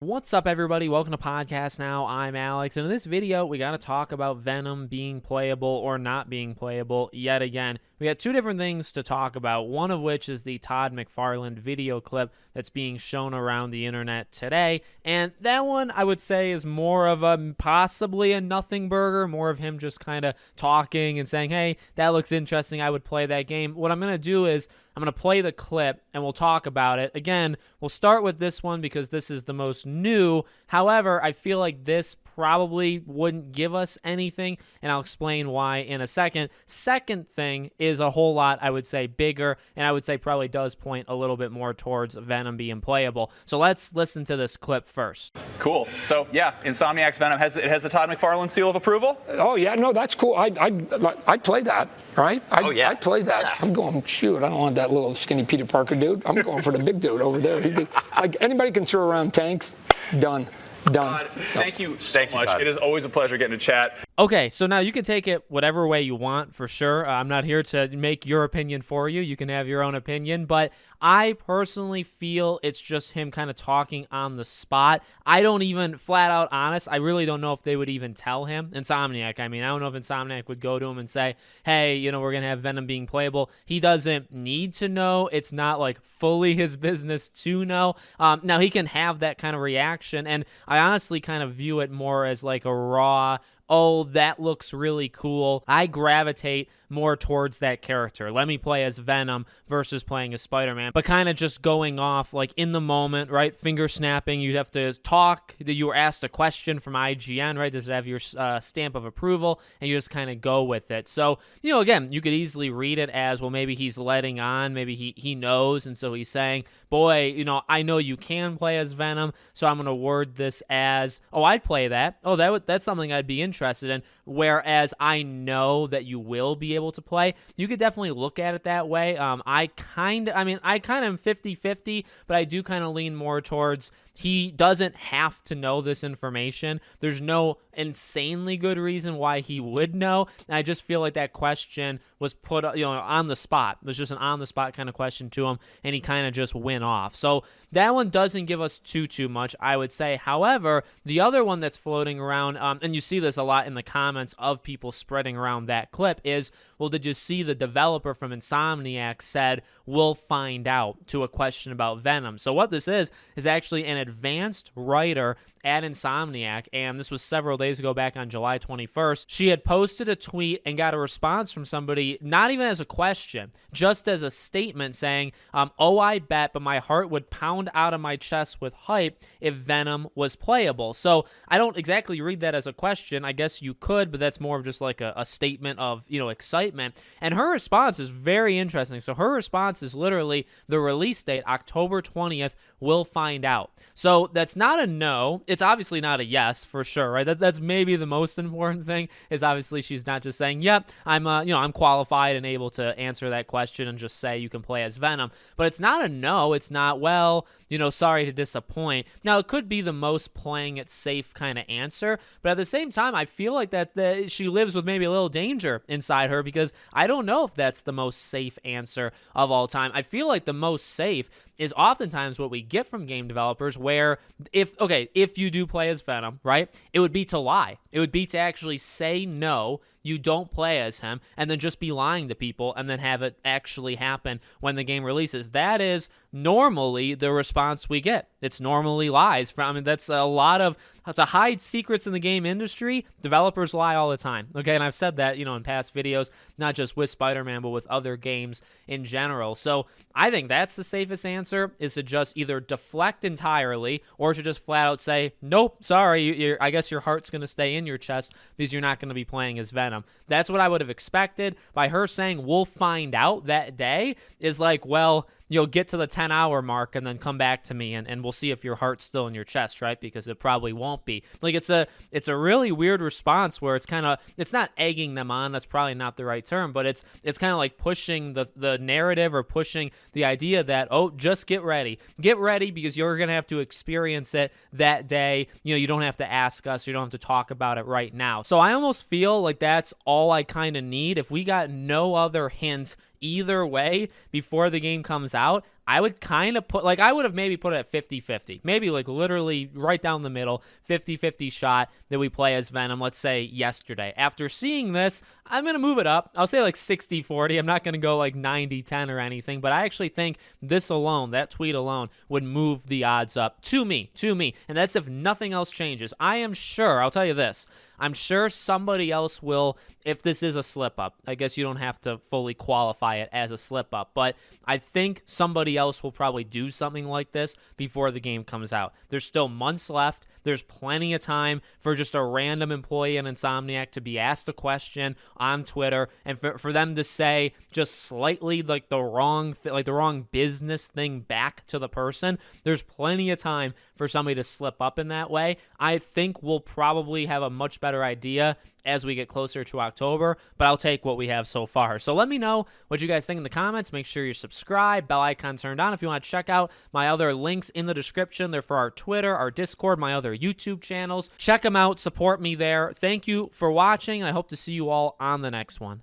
What's up, everybody? Welcome to Podcast Now. I'm Alex, and in this video, we got to talk about Venom being playable or not being playable yet again. We got two different things to talk about, one of which is the Todd McFarlane video clip that's being shown around the internet today, and that one, I would say, is more of a possibly a nothing burger, more of him just kind of talking and saying, hey, that looks interesting, I would play that game. What I'm going to do is I'm going to play the clip and we'll talk about it. Again, we'll start with this one because this is the most new. However, I feel like this probably wouldn't give us anything, and I'll explain why in a second. Second thing is a whole lot, I would say, bigger, and I would say probably does point a little bit more towards Venom being playable. So let's listen to this clip first. Cool. So yeah, Insomniac's Venom has the Todd McFarlane seal of approval. Oh yeah, no, that's cool. I'd play that, right? I'd play that. Yeah. I'm going, shoot, I don't want that little skinny Peter Parker dude. I'm going for the big dude over there. Like anybody can throw around tanks. Done. Todd, thank you so much. Todd. It is always a pleasure getting to chat. Okay, so now you can take it whatever way you want, for sure. I'm not here to make your opinion for you. You can have your own opinion, but I personally feel it's just him kind of talking on the spot. I don't even, flat out honest, I really don't know if they would even tell him. Insomniac, I mean, I don't know if Insomniac would go to him and say, hey, you know, we're going to have Venom being playable. He doesn't need to know. It's not like fully his business to know. Now, he can have that kind of reaction, and I honestly kind of view it more as like a raw, oh, that looks really cool. I gravitate more towards that character. Let me play as Venom versus playing as Spider-Man. But kind of just going off like in the moment, right? Finger snapping. You have to talk. You were asked a question from IGN, right? Does it have your stamp of approval? And you just kind of go with it. So, you know, again, you could easily read it as, well, maybe he's letting on. Maybe he knows. And so he's saying, boy, you know, I know you can play as Venom. So I'm going to word this as, oh, I'd play that. Oh, that's something I'd be interested in. Whereas I know that you will be able to play. You could definitely look at it that way. I kind of am 50-50, but I do kind of lean more towards he doesn't have to know this information. There's no insanely good reason why he would know. And I just feel like that question was put, you know, on the spot. It was just an on the spot kind of question to him, and he kind of just went off. So that one doesn't give us too much, I would say. However, the other one that's floating around, and you see this a lot in the comments of people spreading around that clip, is, well, did you see the developer from Insomniac said, we'll find out, to a question about Venom. So what this is actually an advanced writer at Insomniac, and this was several days ago, back on July 21st. She had posted a tweet and got a response from somebody, not even as a question, just as a statement saying, oh, I bet, but my heart would pound out of my chest with hype if Venom was playable. So I don't exactly read that as a question. I guess you could, but that's more of just like a statement of, you know, excitement. And her response is very interesting. So her response is literally the release date, October 20th, we'll find out. So that's not a no. It's obviously not a yes, for sure, right? That's maybe the most important thing, is obviously she's not just saying, yep, I'm qualified and able to answer that question and just say you can play as Venom. But it's not a no. It's not, well, you know, sorry to disappoint. Now, it could be the most playing it safe kind of answer, but at the same time, I feel like that she lives with maybe a little danger inside her, because I don't know if that's the most safe answer of all time. I feel like the most safe is oftentimes what we get from game developers, where if you do play as Venom, right, it would be to lie. It would be to actually say no, you don't play as him, and then just be lying to people and then have it actually happen when the game releases. That is normally the response we get. It's normally lies. That's a lot of, to hide secrets in the game industry, developers lie all the time, okay? And I've said that, you know, in past videos, not just with Spider-Man, but with other games in general. So I think that's the safest answer, is to just either deflect entirely or to just flat out say, nope, sorry, I guess your heart's going to stay in your chest because you're not going to be playing as Venom. That's what I would have expected. By her saying we'll find out that day is like, well, you'll get to the 10-hour mark and then come back to me and we'll see if your heart's still in your chest, right? Because it probably won't be. Like, it's a really weird response where it's not egging them on. That's probably not the right term, but it's kind of like pushing the narrative, or pushing the idea that, oh, just get ready because you're going to have to experience it that day. You know, you don't have to ask us. You don't have to talk about it right now. So I almost feel like that's all I kind of need. If we got no other hints either way before the game comes out, I would kind of put, like, I would have maybe put it at 50-50. Maybe, like, literally right down the middle, 50-50 shot that we play as Venom, let's say yesterday. After seeing this, I'm going to move it up. I'll say like 60-40. I'm not going to go like 90-10 or anything, but I actually think this alone, that tweet alone, would move the odds up to me. And that's if nothing else changes. I am sure, I'll tell you this, I'm sure somebody else will, if this is a slip-up. I guess you don't have to fully qualify it as a slip-up, but I think somebody else will probably do something like this before the game comes out. There's still months left. There's plenty of time for just a random employee in Insomniac to be asked a question on Twitter and for them to say just slightly like the wrong business thing back to the person. There's plenty of time for somebody to slip up in that way. I think we'll probably have a much better idea as we get closer to October, but I'll take what we have so far. So let me know what you guys think in the comments. Make sure you're subscribed, bell icon turned on. If you want to check out my other links in the description, they're for our Twitter, our Discord, my other YouTube channels. Check them out. Support me there. Thank you for watching, and I hope to see you all on the next one.